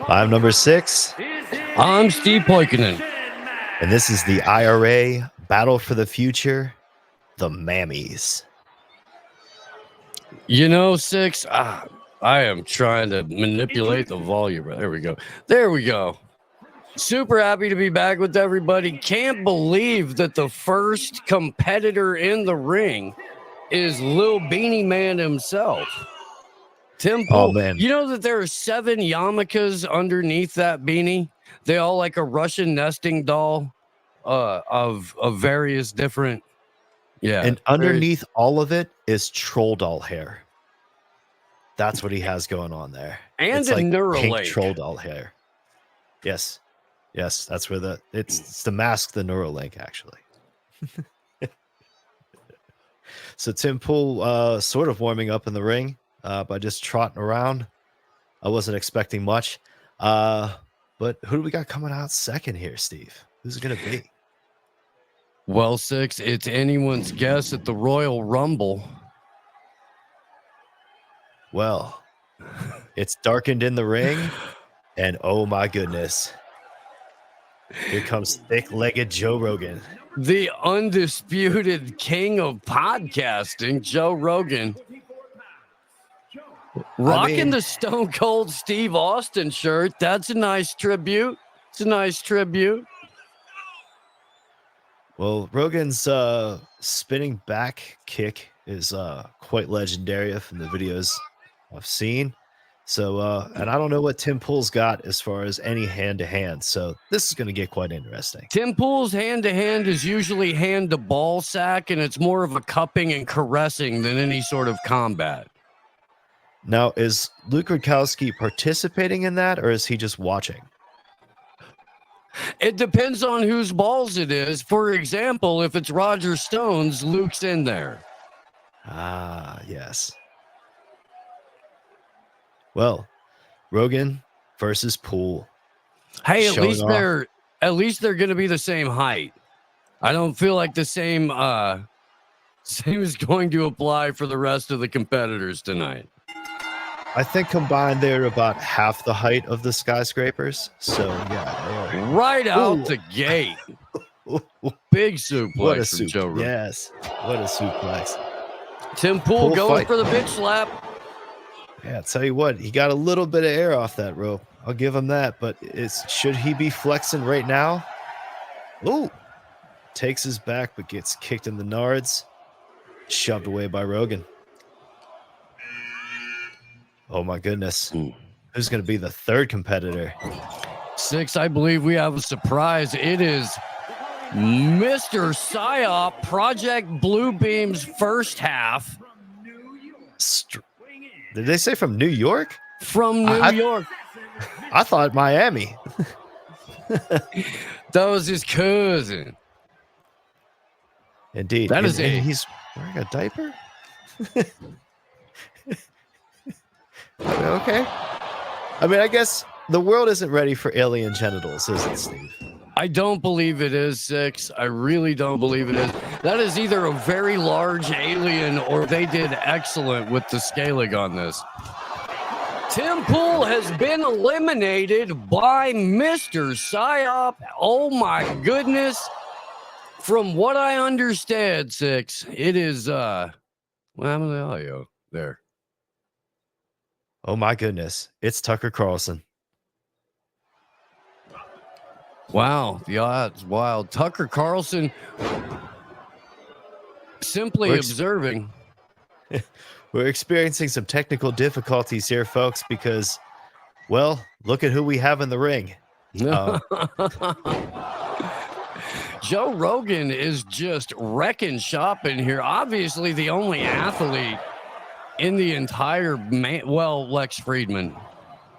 I'm number 6. I'm Steve Poikinen. And this is the IRA Battle for the Future, the MAMS. You know, 6, I am trying to manipulate the volume. There we go. There we go. Super happy to be back with everybody. Can't believe that the first competitor in the ring is Lil Beanie Man himself. Tim Pool. Oh, man. You know that there are 7 yarmulkes underneath that beanie? They all like a Russian nesting doll of various different. Yeah. And underneath all of it is troll doll hair. That's what he has going on there. And it's a like pink Neuralink. troll doll hair. Yes. Yes, that's where it's to mask the Neuralink, actually. So Tim Pool sort of warming up in the ring by just trotting around. I wasn't expecting much. But who do we got coming out second here, Steve? Who's it going to be? Well, 6, it's anyone's guess at the Royal Rumble. Well, it's darkened in the ring, and oh my goodness. Here comes thick-legged Joe Rogan. The undisputed king of podcasting, Joe Rogan. Rocking the Stone Cold Steve Austin shirt. That's a nice tribute. It's a nice tribute. Well, Rogan's spinning back kick is quite legendary from the videos I've seen. So, and I don't know what Tim Pool's got as far as any hand-to-hand. So this is going to get quite interesting. Tim Pool's hand-to-hand is usually hand-to-ball sack, and it's more of a cupping and caressing than any sort of combat. Now, is Luke Rudkowski participating in that, or is he just watching? It depends on whose balls it is. For example, if it's Roger Stone's, Luke's in there. Ah, yes. Well, Rogan versus Pool. Hey, at least they're going to be the same height. I don't feel like the same is going to apply for the rest of the competitors tonight. I think combined they're about half the height of the skyscrapers. So yeah, right out the gate. Big suplex from Joe Rogan. Yes, what a suplex. Tim Pool going for the bitch slap. Yeah, I'll tell you what, he got a little bit of air off that rope. I'll give him that, but should he be flexing right now? Ooh, takes his back, but gets kicked in the nards. Shoved away by Rogan. Oh my goodness. Who's going to be the third competitor? 6, I believe we have a surprise. It is Mr. Psyop, Project Bluebeam's first half. Did they say from New York? From New York. I thought Miami. That was his cousin. Indeed. That is he's wearing a diaper? Okay. I mean, I guess the world isn't ready for alien genitals, is it, Steve? I don't believe it is, 6. I really don't believe it is. That is either a very large alien or they did excellent with the scaling on this. Tim Pool has been eliminated by Mr. Psyop. Oh my goodness. From what I understand, 6, it is what happened to the audio there? Oh my goodness. It's Tucker Carlson. Wow, the odds wild. Tucker Carlson simply observing. We're experiencing some technical difficulties here, folks, because, well, look at who we have in the ring. Joe Rogan is just wrecking shop in here. Obviously, the only athlete in the entire Lex Friedman,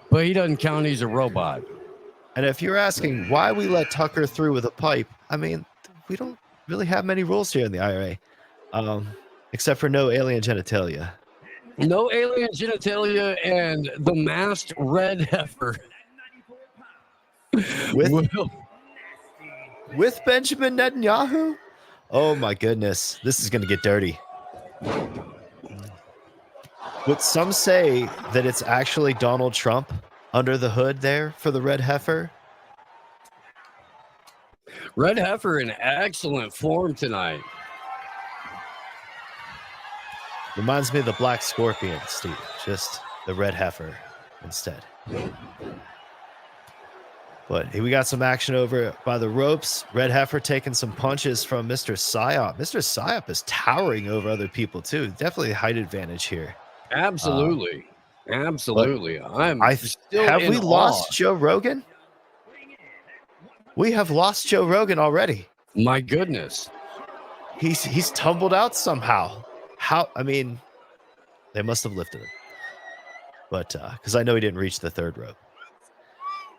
but he doesn't count. He's a robot. And if you're asking why we let Tucker through with a pipe, I mean, we don't really have many rules here in the IRA, except for no alien genitalia. No alien genitalia and the masked red heifer. With Benjamin Netanyahu? Oh my goodness. This is going to get dirty. Would some say that it's actually Donald Trump under the hood there for the Red Heifer. Red Heifer in excellent form tonight. Reminds me of the Black Scorpion, Steve. Just the Red Heifer instead. But here we got some action over by the ropes. Red Heifer taking some punches from Mr. Psyop. Mr. Psyop is towering over other people too. Definitely a height advantage here. Absolutely. Absolutely. Have we lost Joe Rogan? We have lost Joe Rogan already. My goodness. He's tumbled out somehow. How? I mean, they must have lifted him. But because I know he didn't reach the third rope.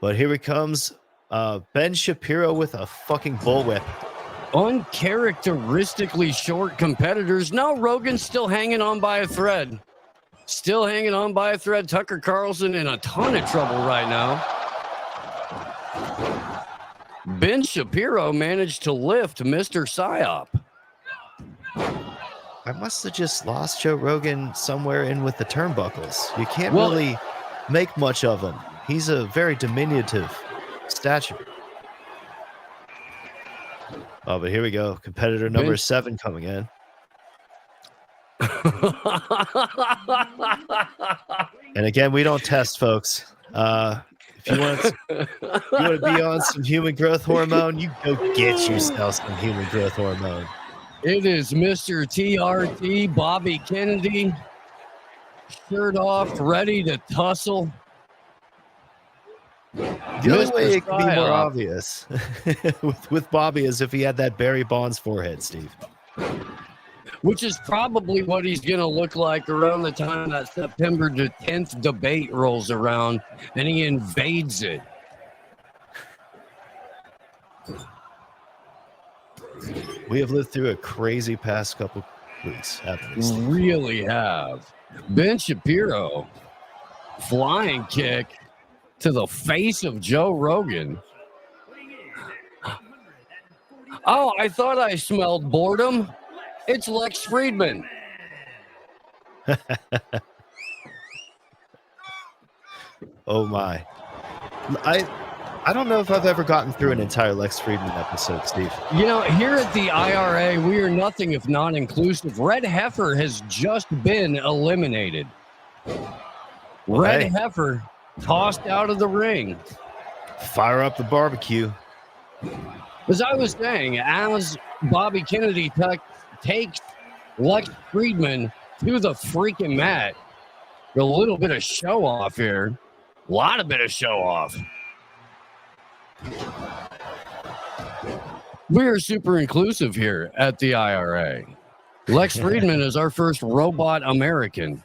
But here he comes. Ben Shapiro with a fucking bullwhip. Uncharacteristically short competitors. Now Rogan's still hanging on by a thread. Still hanging on by a thread. Tucker Carlson in a ton of trouble right now. Ben Shapiro managed to lift Mr. Psyop. I must have just lost Joe Rogan somewhere in with the turnbuckles. You can't really make much of him. He's a very diminutive stature. Oh, but here we go. Competitor number 7 coming in. And again, we don't test, folks. If you want to be on some human growth hormone, you go get yourself some human growth hormone. It is Mr. TRT, Bobby Kennedy, shirt off, ready to tussle. The only way it could be more obvious with Bobby is if he had that Barry Bonds forehead, Steve. Which is probably what he's going to look like around the time that September the 10th debate rolls around and he invades it. We have lived through a crazy past couple weeks, haven't we, Steve? Really have. Ben Shapiro, flying kick to the face of Joe Rogan. Oh, I thought I smelled boredom. It's Lex Friedman. Oh my. I don't know if I've ever gotten through an entire Lex Friedman episode, Steve. You know, here at the IRA, we are nothing if not inclusive. Red Heifer has just been eliminated. Red Heifer tossed out of the ring. Fire up the barbecue. As I was saying, as Bobby Kennedy takes Lex Friedman to the freaking mat, a little bit of show off here. A lot of bit of show off. We are super inclusive here at the IRA. Lex Friedman is our first robot American.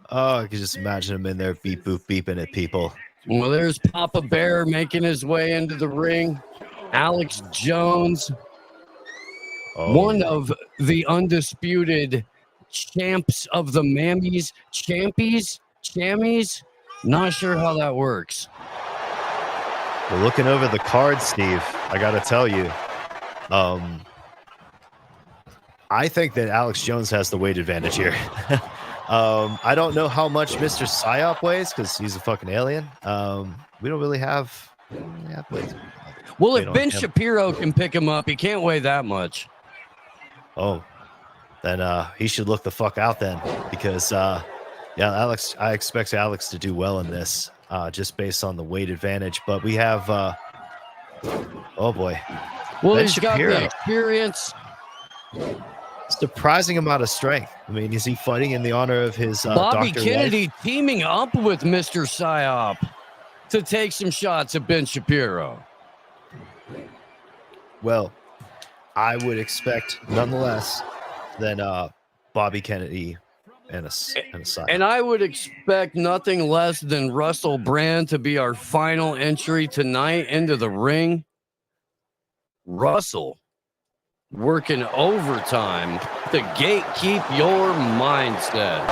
Oh, I could just imagine him in there beep boop beeping at people. Well, there's Papa Bear making his way into the ring. Alex Jones, one of the undisputed champs of the MAMS. Champies? Not sure how that works. Well, looking over the card, Steve, I got to tell you, I think that Alex Jones has the weight advantage here. I don't know how much Mr. Psyop weighs because he's a fucking alien. We don't really have weight. Well, if Ben Shapiro can pick him up, he can't weigh that much. Oh, then he should look the fuck out then because, yeah, Alex, I expect Alex to do well in this just based on the weight advantage. But we have, oh boy. Well, Ben Shapiro got the experience. Surprising amount of strength. I mean, is he fighting in the honor of his Bobby Dr. Kennedy Life? Teaming up with Mr. Psyop to take some shots at Ben Shapiro? Well, I would expect nonetheless than Bobby Kennedy and a Psyop. And I would expect nothing less than Russell Brand to be our final entry tonight into the ring. Russell working overtime to gatekeep your mindset.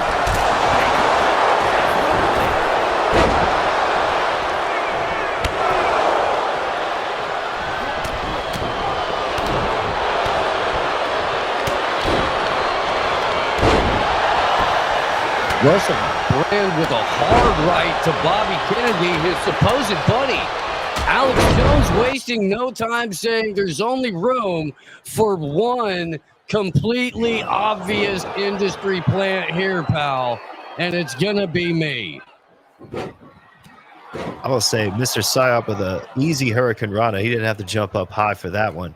Russell Brand with a hard right to Bobby Kennedy, his supposed buddy. Alex Jones wasting no time saying there's only room for one completely obvious industry plant here, pal, and it's going to be me. I will say Mr. Psyop with an easy Hurricane Rana. He didn't have to jump up high for that one.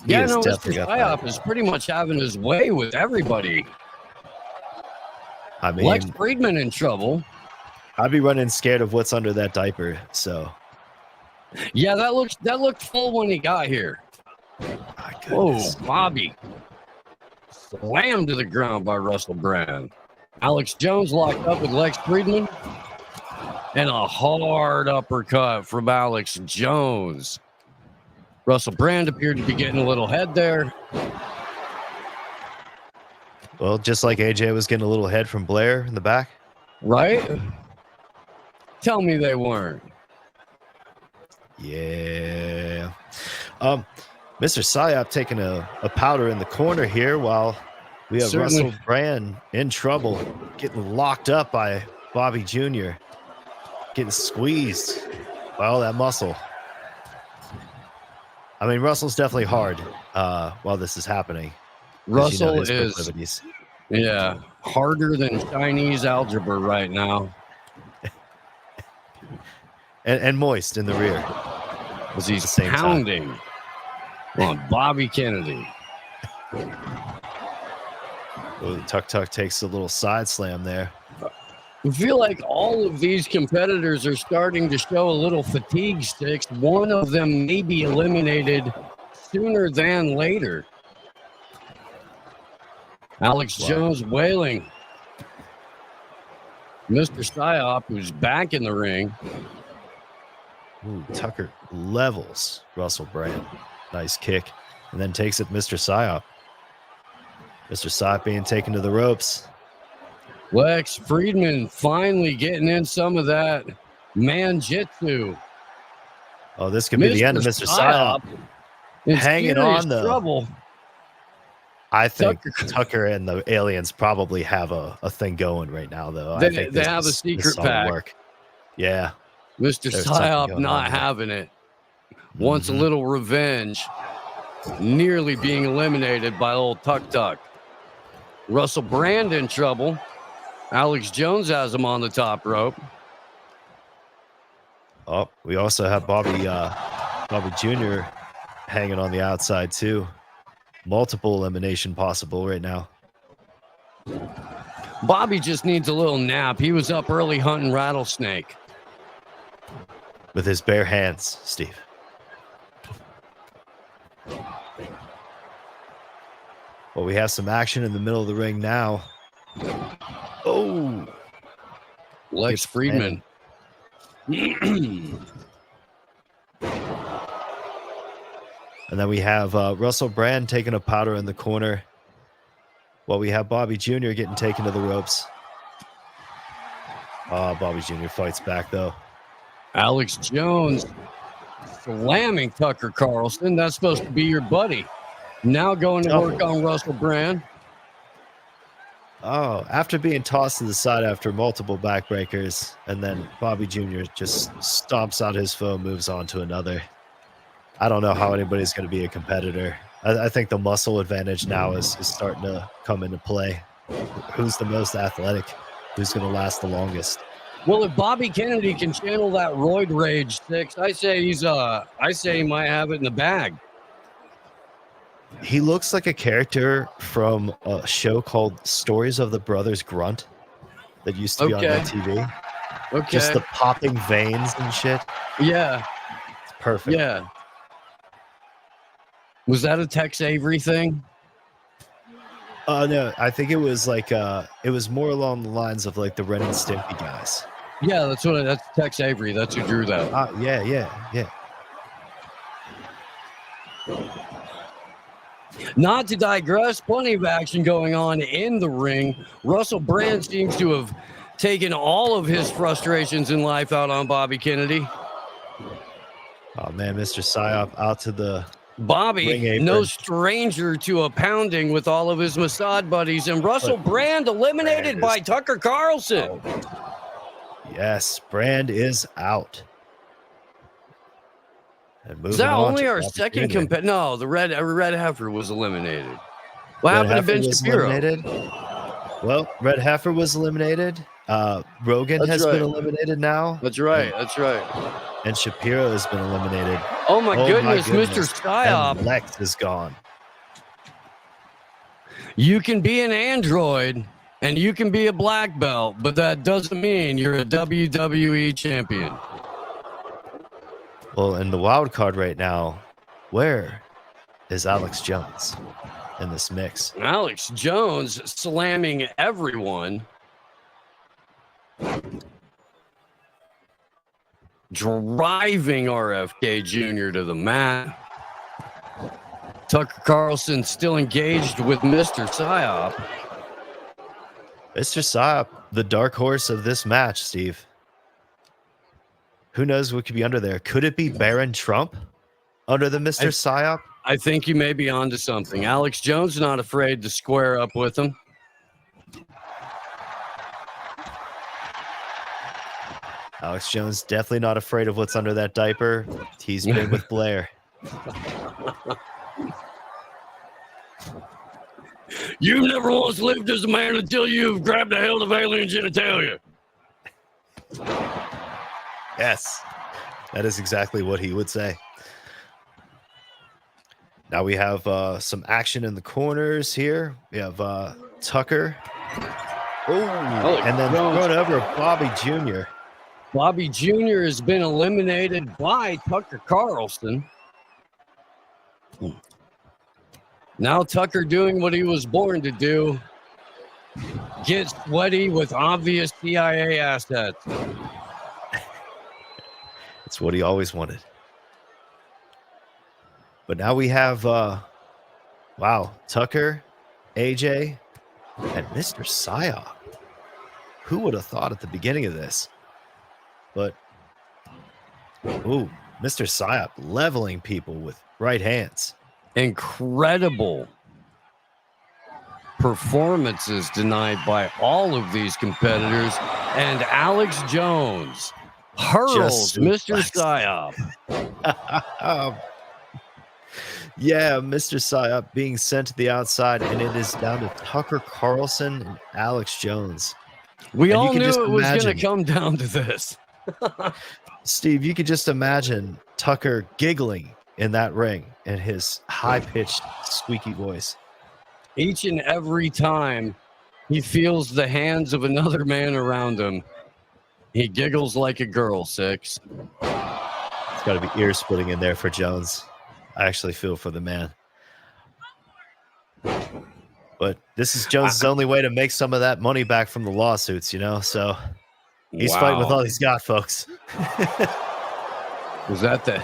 Yeah, no, Mr. Psyop is pretty much having his way with everybody. I mean, Lex Friedman in trouble. I'd be running scared of what's under that diaper. So, yeah, that looked full when he got here. Whoa, Bobby slammed to the ground by Russell Brand. Alex Jones locked up with Lex Friedman, and a hard uppercut from Alex Jones. Russell Brand appeared to be getting a little head there. Well, just like AJ was getting a little head from Blair in the back. Right? Tell me they weren't. Yeah. Mr. Psyop taking a powder in the corner here while we have Russell Brand in trouble, getting locked up by Bobby Jr., getting squeezed by all that muscle. I mean, Russell's definitely hard while this is happening. Russell is, yeah, harder than Chinese algebra right now. and moist in the rear. As he's pounding on Bobby Kennedy. Tuck takes a little side slam there. I feel like all of these competitors are starting to show a little fatigue, Sticks. One of them may be eliminated sooner than later. Alex Jones wailing. Mr. Psyop, who's back in the ring. Ooh, Tucker levels Russell Brand. Nice kick. And then takes it Mr. Psyop. Mr. Psyop being taken to the ropes. Lex Friedman finally getting in some of that man-jitsu. Oh, this could be the end of Mr. Psyop. Hanging on the trouble. I think Tucker and the aliens probably have a thing going right now, though. They, I think they have a secret pack. Work. Yeah. Mr. Psyop not having it. Wants a little revenge. Nearly being eliminated by old Tuck. Russell Brand in trouble. Alex Jones has him on the top rope. Oh, we also have Bobby Jr. hanging on the outside too. Multiple elimination possible right now. Bobby just needs a little nap. He was up early hunting rattlesnake. With his bare hands, Steve. Well, we have some action in the middle of the ring now. Oh, Lex Friedman. And then we have Russell Brand taking a powder in the corner. While we have Bobby Jr. getting taken to the ropes. Bobby Jr. fights back, though. Alex Jones slamming Tucker Carlson. That's supposed to be your buddy. Now going to work on Russell Brand. Oh, after being tossed to the side after multiple backbreakers, and then Bobby Jr. just stomps out his foe, moves on to another. I don't know how anybody's going to be a competitor. I think the muscle advantage now is starting to come into play. Who's the most athletic? Who's going to last the longest? Well, if Bobby Kennedy can channel that roid rage, Six, I say he might have it in the bag. He looks like a character from a show called Stories of the Brothers Grunt that used to be on TV. Okay. Just the popping veins and shit. Yeah. It's perfect. Yeah. Was that a Tex Avery thing? No, I think it was like it was more along the lines of like the Ren and Stimpy guys. Yeah, that's Tex Avery. That's who drew that. Yeah. Not to digress, plenty of action going on in the ring. Russell Brand seems to have taken all of his frustrations in life out on Bobby Kennedy. Oh man, Mr. Psyop out to the Bobby, no stranger to a pounding with all of his Mossad buddies, and Russell Brand eliminated by Tucker Carlson. Yes, Brand is out. And Is that only our second competitor? No, the red heifer was eliminated. What happened to Ben Shapiro? Well, Red Heifer was eliminated. Rogan has been eliminated now. That's right. That's right. And Shapiro has been eliminated. Oh my goodness, Mr. Psyop. And Lex is gone. You can be an android and you can be a black belt, but that doesn't mean you're a WWE champion. Well, in the wild card right now, where is Alex Jones in this mix? Alex Jones slamming everyone. Driving RFK Jr. to the mat. Tucker Carlson still engaged with Mr. Psyop. Mr. Psyop, the dark horse of this match, Steve. Who knows what could be under there? Could it be Baron Trump under the Mr. Psyop? I think you may be onto something. Alex Jones not afraid to square up with him. Alex Jones definitely not afraid of what's under that diaper. He's been with Blair. You've never once lived as a man until you've grabbed a held of alien genitalia. Yes, that is exactly what he would say. Now we have some action in the corners here. We have Tucker. And then thrown over Bobby Jr. Bobby Jr. has been eliminated by Tucker Carlson. Now Tucker doing what he was born to do. Get sweaty with obvious CIA assets. It's what he always wanted. But now we have, Tucker, AJ, and Mr. Psyop. Who would have thought at the beginning of this? But, Mr. Psyop leveling people with right hands. Incredible performances denied by all of these competitors. And Alex Jones hurls Mr. Psyop. Yeah, Mr. Psyop being sent to the outside, and it is down to Tucker Carlson and Alex Jones. We all knew it was going to come down to this. Steve, you could just imagine Tucker giggling in that ring in his high-pitched, squeaky voice. Each and every time he feels the hands of another man around him, he giggles like a girl, Six. It's got to be ear-splitting in there for Jones. I actually feel for the man. But this is Jones' only way to make some of that money back from the lawsuits, so he's fighting with all he's got, folks. Was that the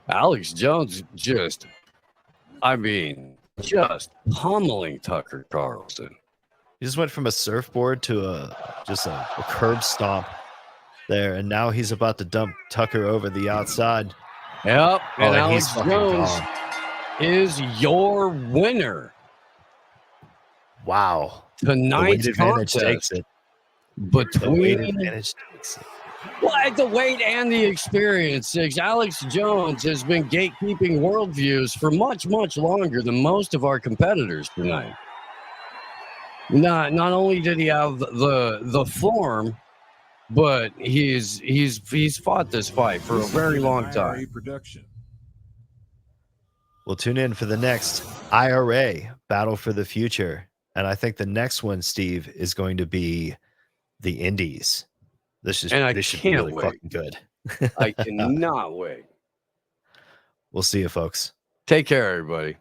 Alex Jones just pummeling Tucker Carlson. He just went from a surfboard to a curb stomp there, and now he's about to dump Tucker over the outside. Yep, and Alex Jones is your winner. Wow. Tonight's contest takes it. Between the weight and the experience, Six. Alex Jones has been gatekeeping worldviews for much, much longer than most of our competitors tonight. Not only did he have the form, but he's fought this fight for a very long time. We'll tune in for the next IRA Battle for the Future. And I think the next one, Steve, is going to be the Indies. This should be really fucking good. I cannot wait. We'll see you, folks. Take care, everybody.